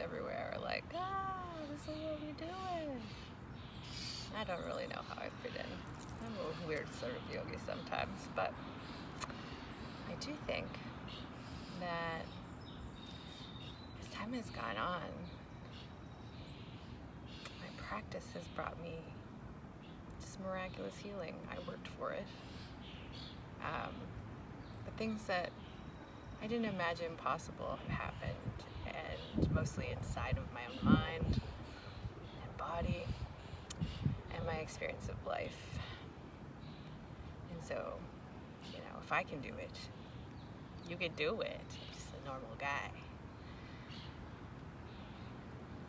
everywhere are like, this is what we're doing. I don't really know how I fit in. I'm a weird sort of yogi sometimes, but I do think that as time has gone on, my practice has brought me just miraculous healing. I worked for it. The things that I didn't imagine possible have happened, and mostly inside of my own mind and body and my experience of life. And so, if I can do it, you can do it. Just a normal guy.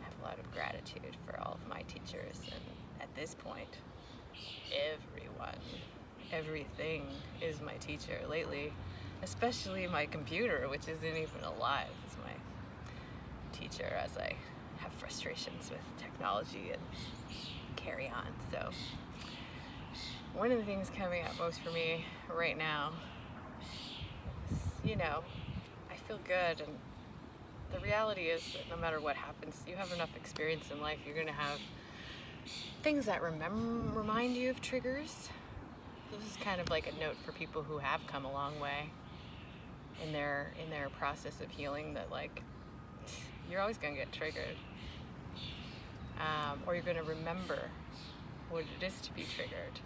I have a lot of gratitude for all of my teachers, and at this point, everything is my teacher lately, especially my computer, which isn't even alive, is my teacher as I have frustrations with technology and carry on. So one of the things coming up most for me right now is, I feel good, and the reality is that no matter what happens, you have enough experience in life, you're going to have things that remind you of triggers. This is kind of like a note for people who have come a long way in their process of healing, that like you're always going to get triggered, or you're going to remember what it is to be triggered.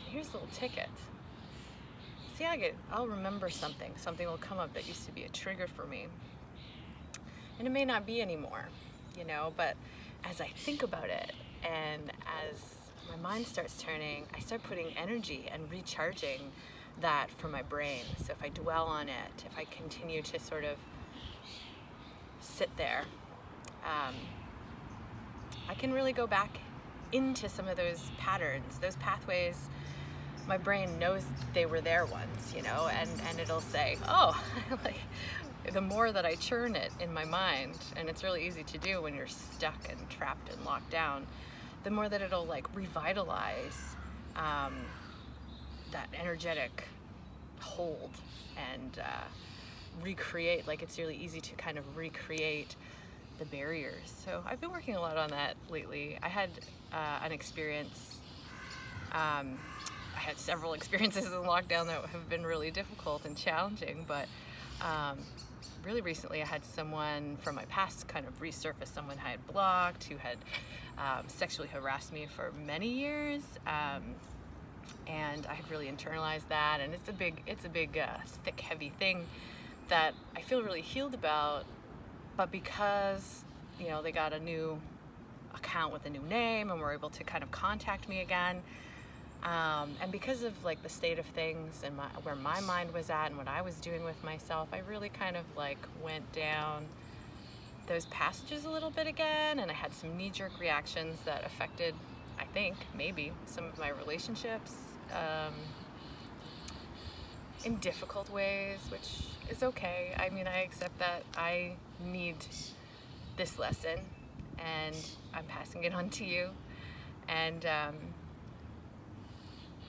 Here's a little ticket. See, I'll remember something will come up that used to be a trigger for me, and it may not be anymore, but as I think about it, and as my mind starts turning, I start putting energy and recharging that for my brain. So if I dwell on it, if I continue to sort of sit there, I can really go back into some of those patterns, those pathways. My brain knows they were there once, and it'll say, like, the more that I churn it in my mind, and it's really easy to do when you're stuck and trapped and locked down, the more that it'll like revitalize that energetic hold and recreate. Like, it's really easy to kind of recreate the barriers. So I've been working a lot on that lately. I had an experience, I had several experiences in lockdown that have been really difficult and challenging, but really recently I had someone from my past kind of resurface, someone I had blocked, who had sexually harassed me for many years, and I had really internalized that, and it's a big thick, heavy thing that I feel really healed about. But because they got a new account with a new name and were able to kind of contact me again, and because of like the state of things and where my mind was at and what I was doing with myself, I really kind of like went down those passages a little bit again, and I had some knee-jerk reactions that affected, I think, maybe some of my relationships in difficult ways, which is okay. I mean, I accept that I need this lesson, and I'm passing it on to you. And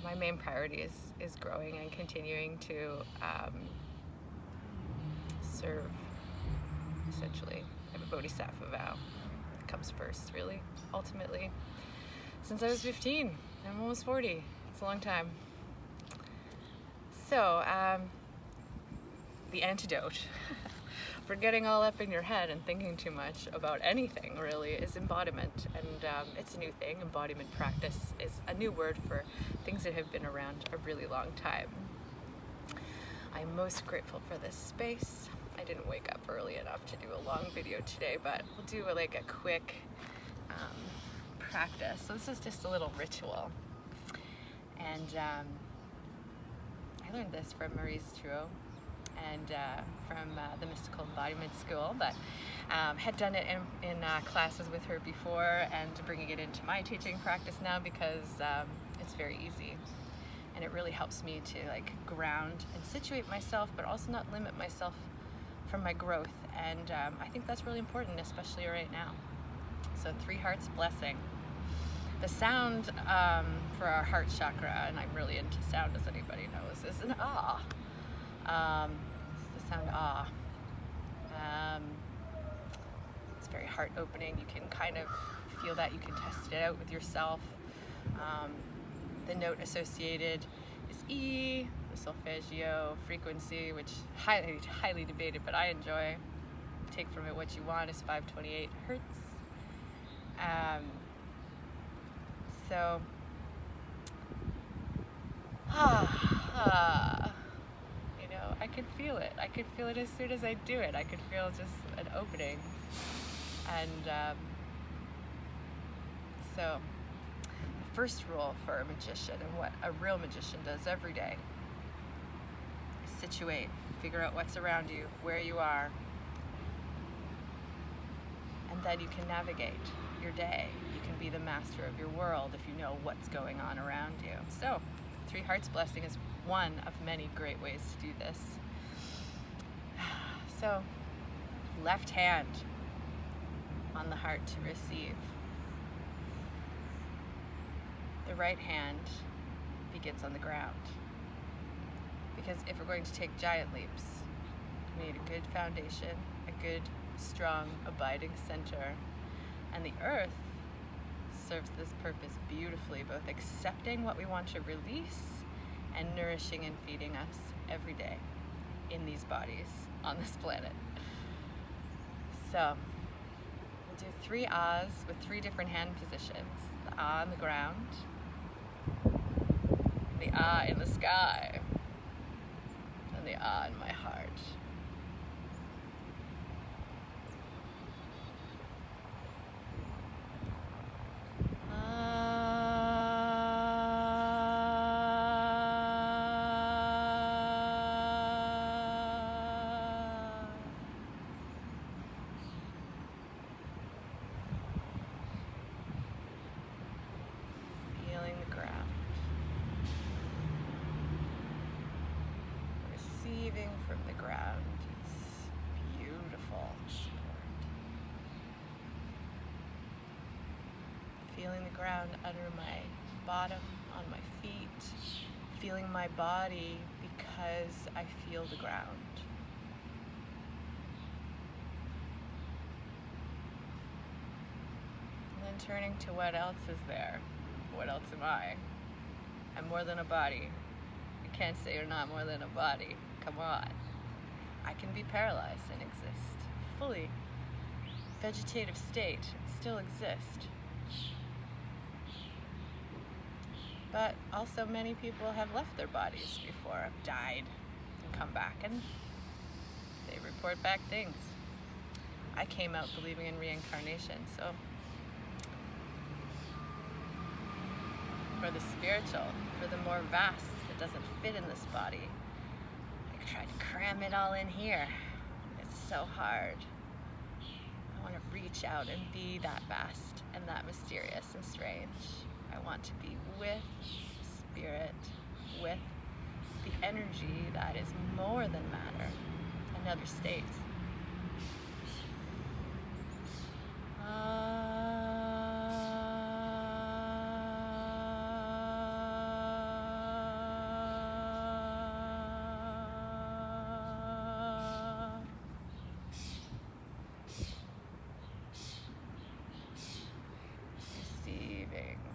my main priority is growing and continuing to serve, essentially. I have a bodhisattva vow. It comes first, really, ultimately. Since I was 15, I'm almost 40. It's a long time. So, the antidote for getting all up in your head and thinking too much about anything, really, is embodiment. And it's a new thing. Embodiment practice is a new word for things that have been around a really long time. I'm most grateful for this space. I didn't wake up early enough to do a long video today, but we'll do like a quick practice. So this is just a little ritual. And I learned this from Maurice Trudeau and from the Mystical Embodiment School, but had done it in classes with her before, and bringing it into my teaching practice now because it's very easy. And it really helps me to like ground and situate myself, but also not limit myself from my growth. And I think that's really important, especially right now. So 3 hearts blessing. The sound for our heart chakra, and I'm really into sound, as anybody knows, is an ah. It's the sound ah. It's very heart opening. You can kind of feel that. You can test it out with yourself. The note associated is E, the solfeggio frequency, which highly debated, but I enjoy. Take from it what you want, is 528 hertz. So, you know, I could feel it. I could feel it as soon as I do it. I could feel just an opening. And so, the first rule for a magician, and what a real magician does every day, is situate, figure out what's around you, where you are, and then you can navigate your day. You can be the master of your world if you know what's going on around you. So, Three Hearts Blessing is one of many great ways to do this. So, left hand on the heart to receive. The right hand begins on the ground. Because if we're going to take giant leaps, we need a good foundation, a good, strong, abiding center. And the earth serves this purpose beautifully, both accepting what we want to release and nourishing and feeding us every day in these bodies on this planet. So, we'll do 3 ahs with 3 different hand positions. The ah on the ground, the ah in the sky, and the ah in my heart. Feeling the ground. Receiving from the ground. It's beautiful support. Feeling the ground under my bottom, on my feet. Feeling my body because I feel the ground. And then turning to what else is there. What else am I? I'm more than a body. You can't say you're not more than a body. Come on. I can be paralyzed and exist. Fully vegetative state and still exist. But also many people have left their bodies before, have died and come back, and they report back things. I came out believing in reincarnation, so for the spiritual, for the more vast that doesn't fit in this body, I try to cram it all in here. It's so hard. I want to reach out and be that vast and that mysterious and strange. I want to be with spirit, with the energy that is more than matter, another state.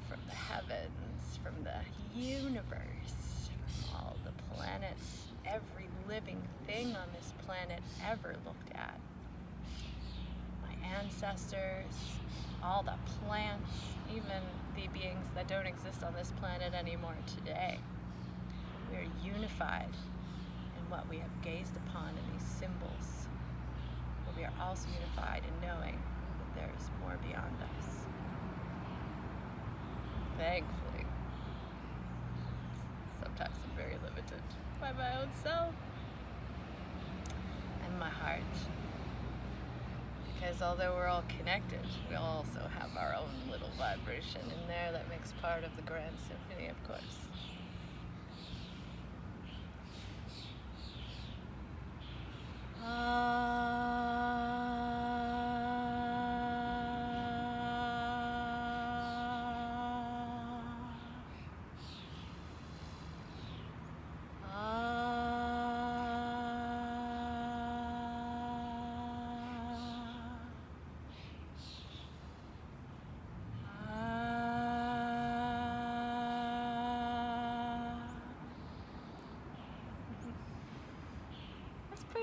From the heavens, from the universe, from all the planets, every living thing on this planet ever looked at. My ancestors, all the plants, even the beings that don't exist on this planet anymore today. We are unified in what we have gazed upon in these symbols, but we are also unified in knowing that there is more beyond us. Thankfully. Sometimes I'm very limited by my own self and my heart. Because although we're all connected, we also have our own little vibration in there that makes part of the grand symphony, of course.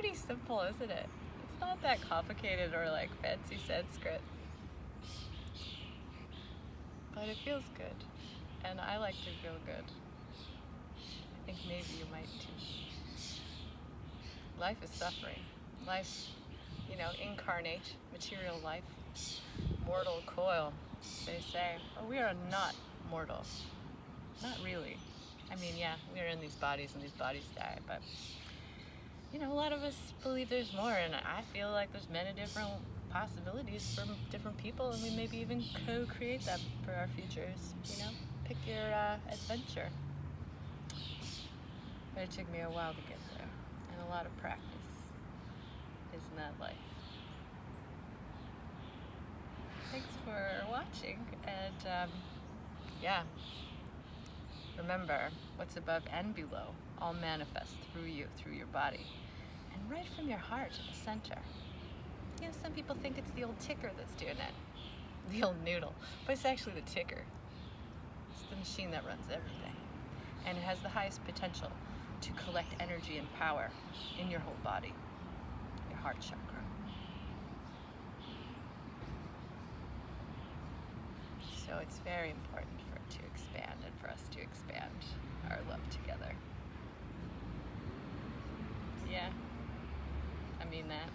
pretty simple, isn't it? It's not that complicated or like fancy Sanskrit. But it feels good. And I like to feel good. I think maybe you might too. Life is suffering. Life, incarnate, material life, mortal coil, they say. But we are not mortal. Not really. I mean, yeah, we're in these bodies and these bodies die, but a lot of us believe there's more, and I feel like there's many different possibilities from different people, and we maybe even co-create them for our futures, Pick your adventure. But it took me a while to get there, and a lot of practice. Isn't that life? Thanks for watching, and remember, what's above and below all manifest through you, through your body, and right from your heart at the center. Some people think it's the old ticker that's doing it, the old noodle, but it's actually the ticker. It's the machine that runs everything, and it has the highest potential to collect energy and power in your whole body, your heart chakra. So it's very important for it to expand and for us to expand our love together. Yeah, I mean that.